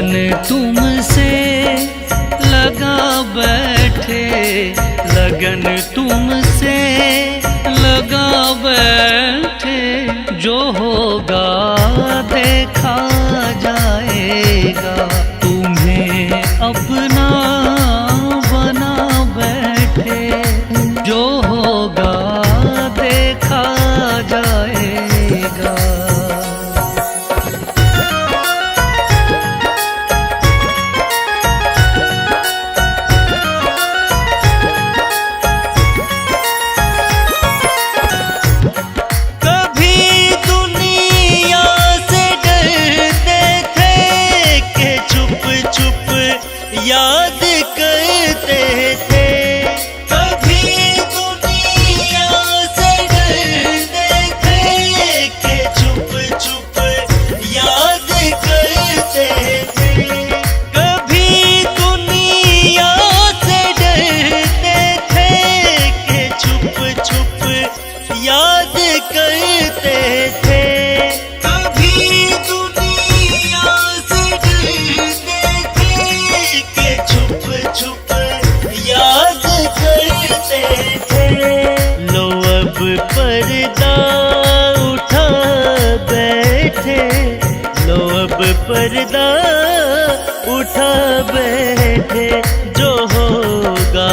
लगन तुमसे लगा बैठे, लगन तुमसे लगा बैठे, जो होगा देखा जाएगा, तुम्हें अपना बना बैठे, जो होगा देखा जाएगा। याद करते थे, कभी दुनिया से डरते थे कि चुप चुप याद करते थे, कभी दुनिया से डरते थे कि चुप चुप याद करते थे, कभी दुनिया से डरते थे, छुप छुप याद करते थे। लो अब पर्दा उठा बैठे, लो अब पर्दा उठा बैठे, जो होगा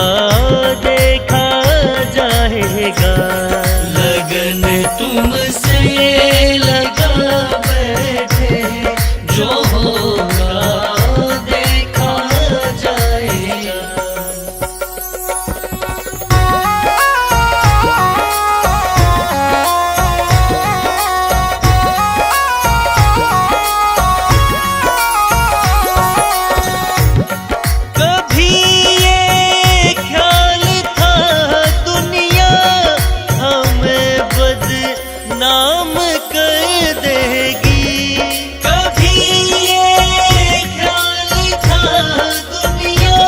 देखा जाएगा। लगन तुमसे लगा बैठे, जो होगा देखा जाएगा। कभी ये ख्याल था दुनिया हमें बदनाम कर देगी, कभी ये ख्याल था दुनिया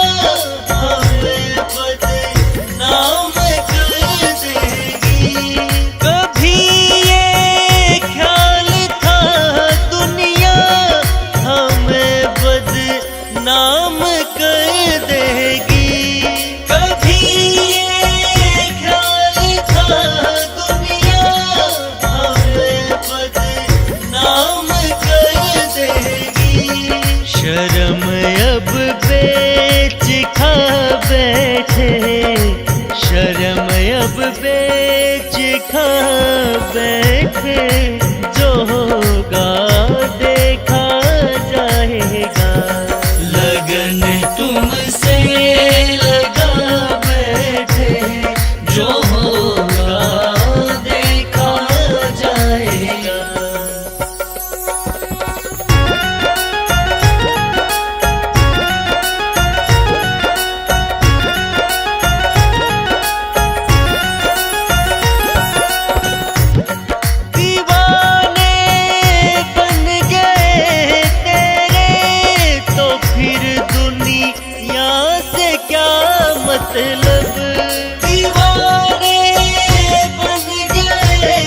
हमें बदनाम कर देगी, कभी ये ख्याल था दुनिया हमें बदनाम कर देगी, कभी ये ख्याल था दुनिया हमें बदनाम कर देगी। शर्म अब बेच खा बैठे, शर्म अब बेच खा बैठे, जो होगा देखा जाएगा। लगन तुमसे लगा बैठे, जो होगा देखा जाएगा। दीवाने बन गए तेरे, तो फिर दुनिया से क्या मतलब। दीवाने बन गए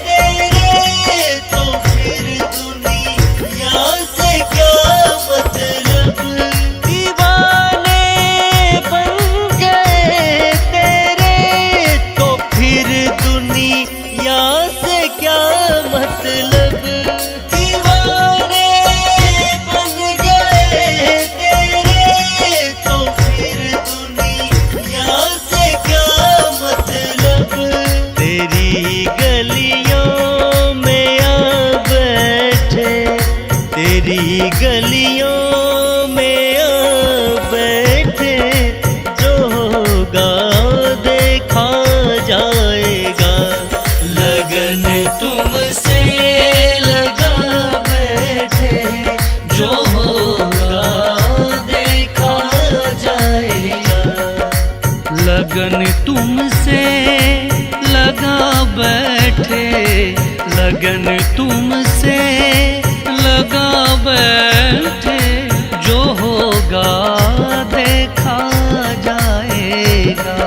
तेरे, तो फिर दुनिया से क्या मतलब। दीवाने बन गए तेरे, तो फिर दुनिया से क्या मतलब। दीवाने बन गए तेरे, तो फिर दुनिया से क्या मतलब। तेरी गलियों में आ बैठे, तेरी गलियों में आ बैठे, जो होगा देखा जाएगा। लगन तुमसे लगा बैठे, जो होगा देखा जाएगा। लगन तुमसे लगा बैठे, लगन तुमसे लगा बैठे, जो होगा देखा जाएगा।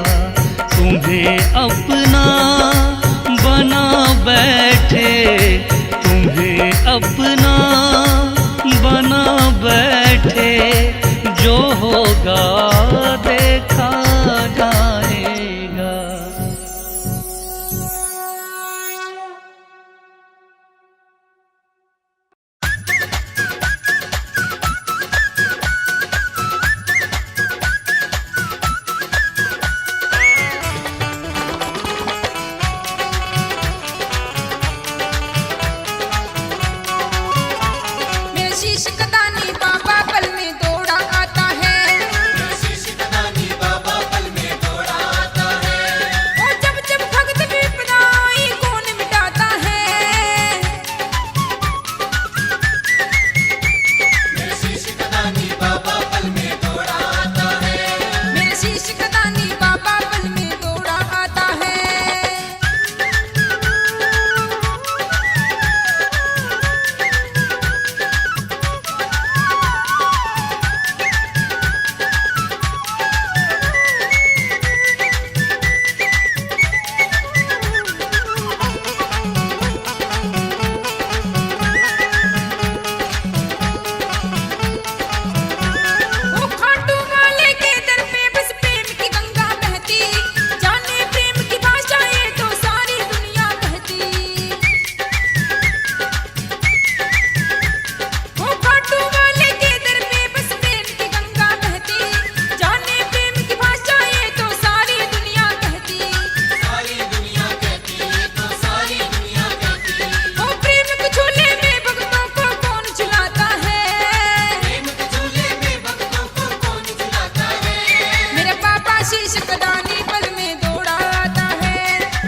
तुम्हें अपना बना बैठे, तुम्हें अपना बना बैठे, कदानी पल में दौड़ा आता है।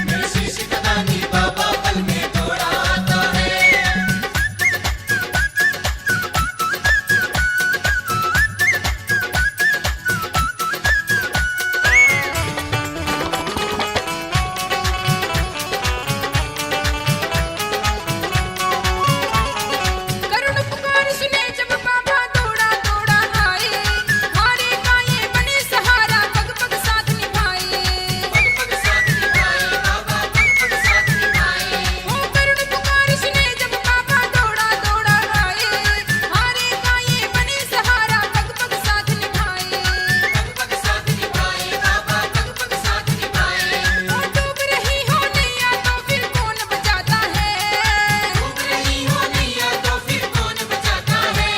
मेरे शीश कदानी बाबा पल में दौड़ा आता है। करुण पुकार सुने जब बाबा दौड़ा दौड़ा आए, हारे का ये बने सहारा पग पग साथ निभाए। पग पग साथ निभाए बाबा, पग पग साथ निभाए। ओ करुण पुकार सुने जब बाबा दौड़ा दौड़ा आए, हारे का ये बने सहारा पग पग साथ निभाए। पग पग साथ निभाए बाबा, पग पग साथ निभाए। ओ डूब रही हो नैया तो फिर कौन बचाता है। डूब रही हो नैया तो फिर कौन बचाता है।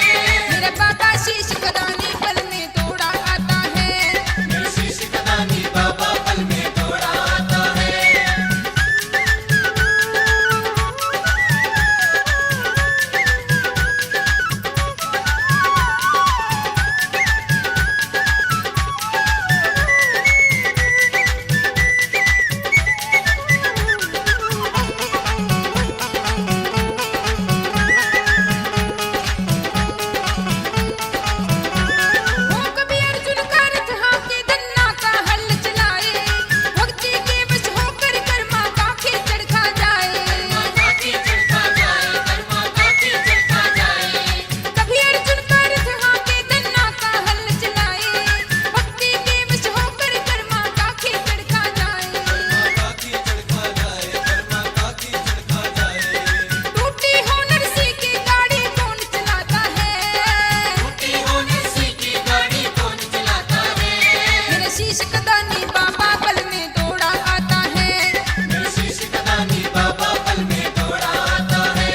मेरा बाबा शीश कदानी पल में दौड़ा आता है। मेरे शीश कदानी बाबा पल में दौड़ा आता है। ओ कभी अर्जुन का रथ हाके धन्ना का हल चलाए, भक्ति के वश होकर कर्मा काखे चढ़ा जाए। काठी चढ़ता जाए, कर्मा काठी चढ़ता जाए। कभी अर्जुन का रथ हाके धन्ना का हल चलाए, भक्ति के वश होकर कर्मा काखे चढ़ा जाए। काठी चढ़ता जाए, कर्मा काठी चढ़ता जाए। टूटी हो नरसी की गाड़ी कौन चलाता है। टूटी हो नरसी की गाड़ी कौन चलाता है। मेरा शीश कदानी बाबा पल में दौड़ा आता है। मेरे शीश कदानी बाबा पल में दौड़ा आता है।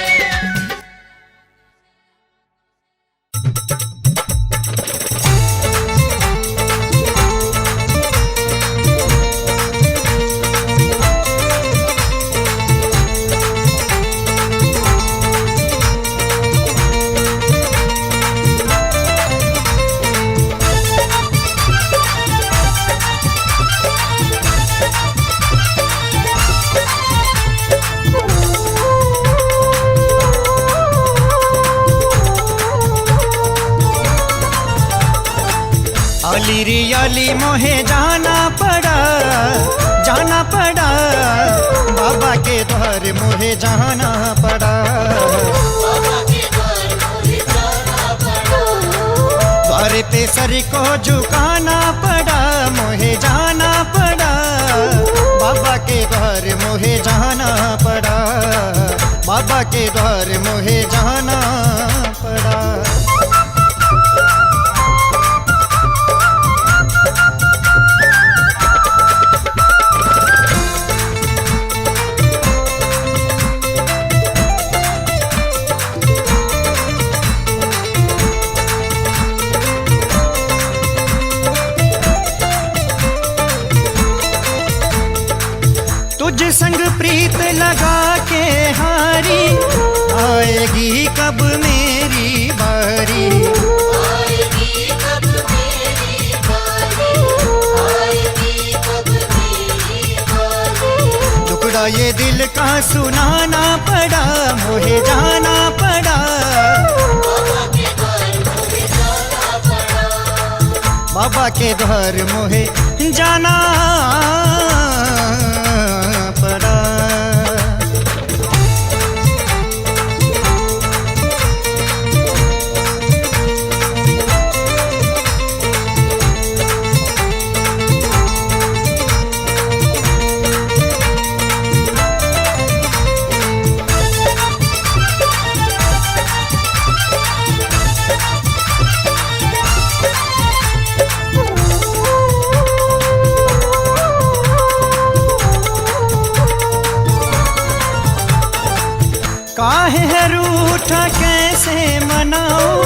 अली रे अली मोहे जाना पड़ा बाबा के द्वार मोहे जाना पड़ा। बाबा के द्वार मुझे जाना पड़ा। द्वार पे सर को झुकाना पड़ा, मोहे जाना पड़ा। बाबा के द्वार मोहे जाना पड़ा, बाबा के द्वार मोहे जाना पड़ा। तुझ संग प्रीत लगा के हारी, आएगी कब मेरी बारी। आएगी कब मेरी बारी, आएगी कब मेरी बारी। टुकड़ा ये दिल का सुनाना पड़ा, मोहे जाना पड़ा। बाबा के द्वार मुझे जाना पड़ा। बाबा के द्वार मोहे जाना पड़ा। काहे है रूठा कैसे मनाऊं,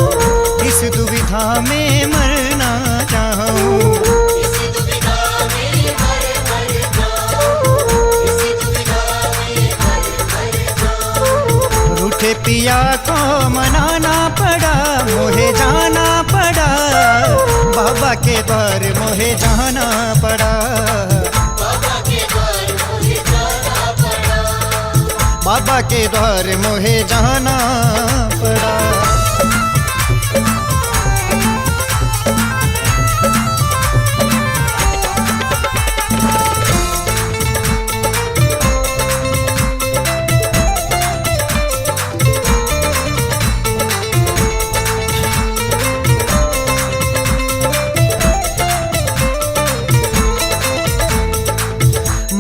इस दुविधा में मरना चाहूं। इसी दुविधा में मर जाऊं, इसी दुविधा में मर जाऊं। रूठे पिया को मनाना पड़ा, मोहे जाना पड़ा। बाबा बाबा के द्वार मोहे जाना पड़ा, बाबा के द्वार मुझे जाना पड़ा। बाबा के द्वार मोहे जाना पड़ा।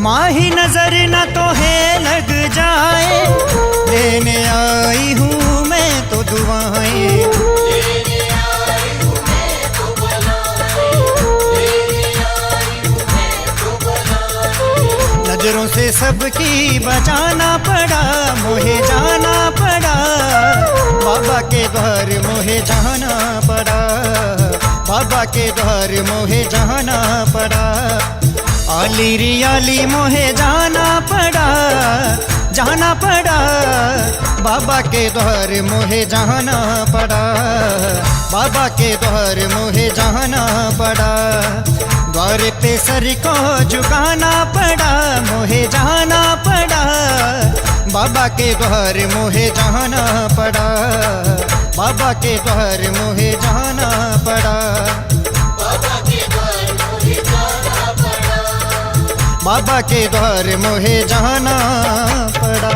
माही नजर न तो है लग जाए, लेने आई हूँ मैं तो दुआएं। लेने आई हूँ मैं तो बुलाए, लेने आई हूँ मैं तो बुलाए। नजरों से सबकी बचाना पड़ा, मोहे जाना पड़ा, बाबा के द्वार मोहे जाना पड़ा, बाबा के द्वार मोहे जाना पड़ा। आली रियाली मोहे जाना पड़ा, जाना पड़ा, बाबा के द्वार मोहे जाना पड़ा, बाबा के द्वार मोहे जाना पड़ा। द्वार पे सर को झुकाना पड़ा, मोहे जाना पड़ा, बाबा के द्वार मोहे जाना पड़ा, बाबा के द्वार मोहे जाना पड़ा, बाबा के द्वार मुझे जाना पड़ा। बाबा के द्वार मोहे जाना पड़ा।